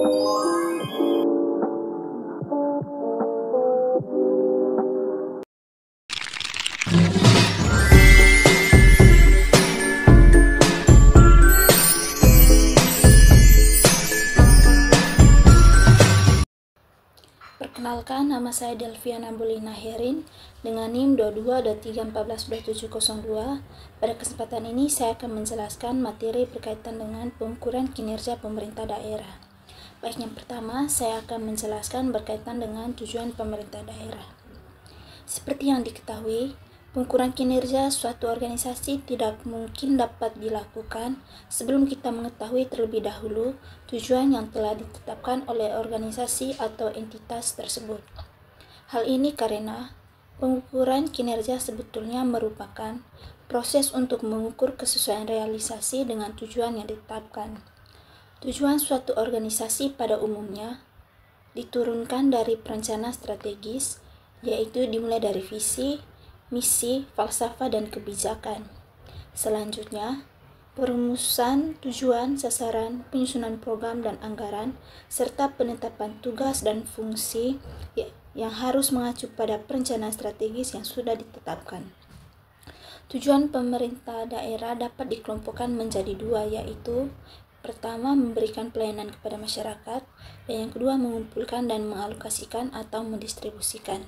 Perkenalkan, nama saya Delviana Bolina Herin dengan NIM 22.314.2702. Pada kesempatan ini saya akan menjelaskan materi berkaitan dengan pengukuran kinerja pemerintah daerah. Baik, yang pertama saya akan menjelaskan berkaitan dengan tujuan pemerintah daerah. Seperti yang diketahui, pengukuran kinerja suatu organisasi tidak mungkin dapat dilakukan sebelum kita mengetahui terlebih dahulu tujuan yang telah ditetapkan oleh organisasi atau entitas tersebut. Hal ini karena pengukuran kinerja sebetulnya merupakan proses untuk mengukur kesesuaian realisasi dengan tujuan yang ditetapkan. Tujuan suatu organisasi pada umumnya diturunkan dari perencanaan strategis, yaitu dimulai dari visi, misi, falsafah, dan kebijakan. Selanjutnya, perumusan tujuan, sasaran, penyusunan program dan anggaran, serta penetapan tugas dan fungsi yang harus mengacu pada perencanaan strategis yang sudah ditetapkan. Tujuan pemerintah daerah dapat dikelompokkan menjadi dua, yaitu pertama, memberikan pelayanan kepada masyarakat, dan yang kedua, mengumpulkan dan mengalokasikan atau mendistribusikan.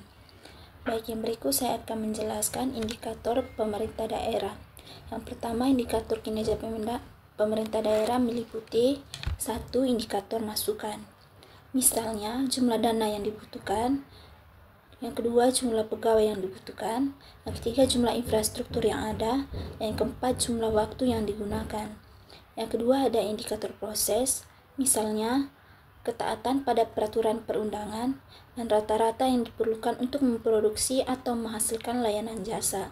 Baik, yang berikut saya akan menjelaskan indikator pemerintah daerah. Yang pertama, indikator kinerja pemerintah daerah meliputi 1. Indikator masukan. Misalnya, jumlah dana yang dibutuhkan. Yang kedua, jumlah pegawai yang dibutuhkan. Yang ketiga, jumlah infrastruktur yang ada. Dan yang keempat, jumlah waktu yang digunakan. Yang kedua, ada indikator proses. Misalnya, ketaatan pada peraturan perundangan dan rata-rata yang diperlukan untuk memproduksi atau menghasilkan layanan jasa.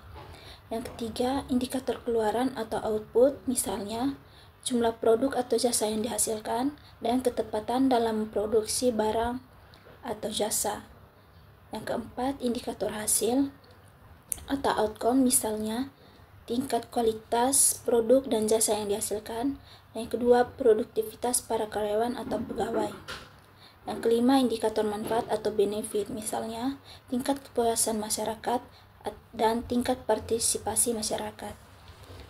Yang ketiga, indikator keluaran atau output, misalnya jumlah produk atau jasa yang dihasilkan dan ketepatan dalam memproduksi barang atau jasa. Yang keempat, indikator hasil atau outcome, misalnya tingkat kualitas produk dan jasa yang dihasilkan. Yang kedua, produktivitas para karyawan atau pegawai. Yang kelima, indikator manfaat atau benefit, misalnya tingkat kepuasan masyarakat dan tingkat partisipasi masyarakat.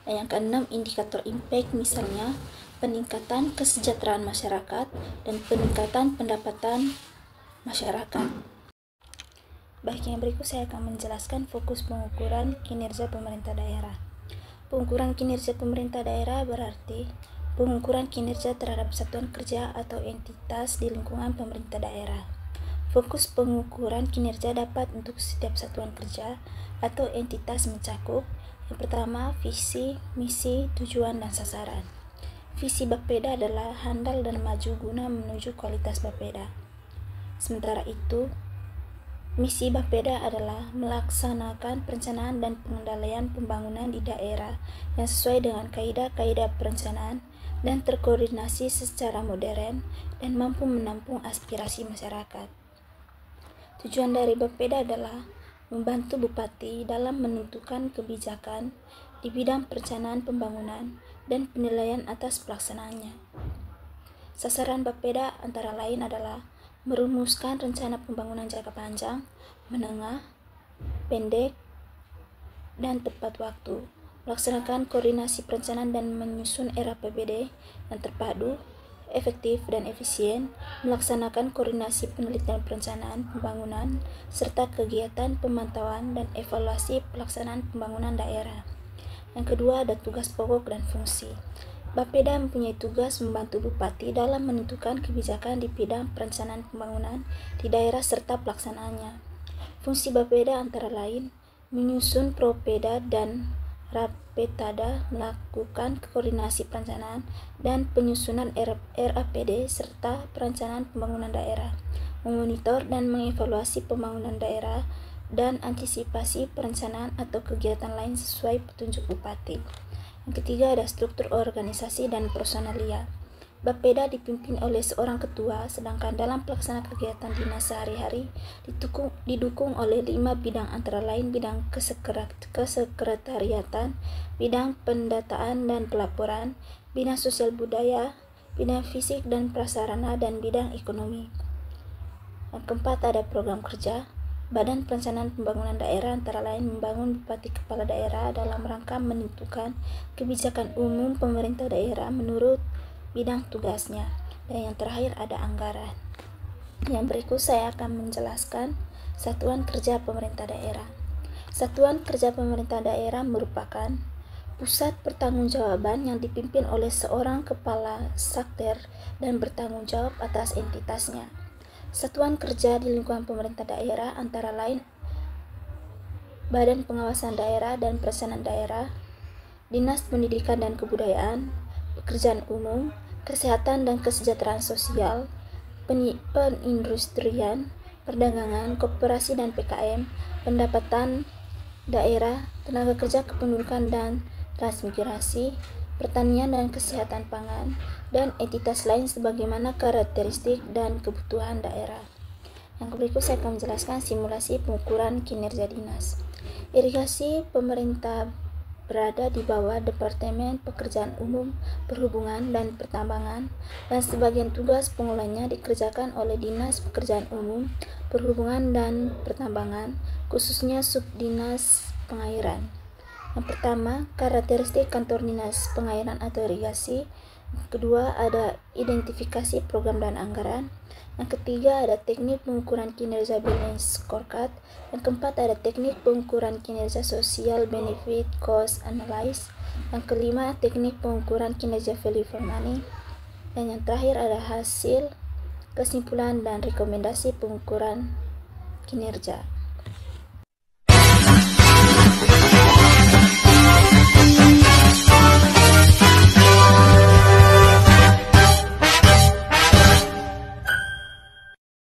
Dan yang keenam, indikator impact, misalnya peningkatan kesejahteraan masyarakat dan peningkatan pendapatan masyarakat. Baik, yang berikut saya akan menjelaskan fokus pengukuran kinerja pemerintah daerah. Pengukuran kinerja pemerintah daerah berarti pengukuran kinerja terhadap satuan kerja atau entitas di lingkungan pemerintah daerah. Fokus pengukuran kinerja dapat untuk setiap satuan kerja atau entitas mencakup: yang pertama, visi, misi, tujuan, dan sasaran. Visi Bapeda adalah handal dan maju guna menuju kualitas Bapeda. Sementara itu, misi Bapeda adalah melaksanakan perencanaan dan pengendalian pembangunan di daerah yang sesuai dengan kaidah-kaidah perencanaan dan terkoordinasi secara modern dan mampu menampung aspirasi masyarakat. Tujuan dari Bapeda adalah membantu Bupati dalam menentukan kebijakan di bidang perencanaan pembangunan dan penilaian atas pelaksanaannya. Sasaran Bapeda antara lain adalah merumuskan rencana pembangunan jangka panjang, menengah, pendek, dan tepat waktu, melaksanakan koordinasi perencanaan dan menyusun RAPBD yang terpadu, efektif, dan efisien, melaksanakan koordinasi penelitian perencanaan pembangunan, serta kegiatan pemantauan dan evaluasi pelaksanaan pembangunan daerah. Yang kedua, ada tugas pokok dan fungsi. Bapeda mempunyai tugas membantu Bupati dalam menentukan kebijakan di bidang perencanaan pembangunan di daerah serta pelaksanaannya. Fungsi Bapeda antara lain menyusun Propeda dan Rapetada, melakukan koordinasi perencanaan dan penyusunan RAPD serta perencanaan pembangunan daerah, memonitor dan mengevaluasi pembangunan daerah, dan antisipasi perencanaan atau kegiatan lain sesuai petunjuk Bupati. Yang ketiga, ada struktur organisasi dan personalia. Bapeda dipimpin oleh seorang ketua, sedangkan dalam pelaksanaan kegiatan dinas sehari-hari didukung oleh 5 bidang antara lain bidang kesekretariatan, bidang pendataan dan pelaporan, bidang sosial budaya, bidang fisik dan prasarana, dan bidang ekonomi. Yang keempat ada program kerja. Badan Perencanaan Pembangunan Daerah antara lain membangun Bupati Kepala Daerah dalam rangka menentukan kebijakan umum pemerintah daerah menurut bidang tugasnya. Dan yang terakhir ada anggaran. Yang berikut saya akan menjelaskan Satuan Kerja Pemerintah Daerah. Satuan Kerja Pemerintah Daerah merupakan pusat pertanggungjawaban yang dipimpin oleh seorang kepala satker dan bertanggung jawab atas entitasnya. Satuan kerja di lingkungan pemerintah daerah antara lain Badan Pengawasan Daerah dan Perencanaan Daerah, Dinas Pendidikan dan Kebudayaan, Pekerjaan Umum, Kesehatan dan Kesejahteraan Sosial, Perindustrian, Perdagangan, Koperasi dan PKM, Pendapatan Daerah, Tenaga Kerja Kependudukan dan Transmigrasi, Pertanian dan Kesehatan Pangan, dan entitas lain sebagaimana karakteristik dan kebutuhan daerah. Yang berikut saya akan menjelaskan simulasi pengukuran kinerja dinas. Irigasi pemerintah berada di bawah Departemen Pekerjaan Umum, Perhubungan, dan Pertambangan, dan sebagian tugas pengolahnya dikerjakan oleh Dinas Pekerjaan Umum, Perhubungan, dan Pertambangan, khususnya Subdinas Pengairan. Yang pertama, karakteristik kantor dinas pengairan atau irigasi. Yang kedua, ada identifikasi program dan anggaran. Yang ketiga, ada teknik pengukuran kinerja balance scorecard. Yang keempat, ada teknik pengukuran kinerja social benefit cost analysis. Yang kelima, teknik pengukuran kinerja value for money. Dan yang terakhir, ada hasil, kesimpulan, dan rekomendasi pengukuran kinerja.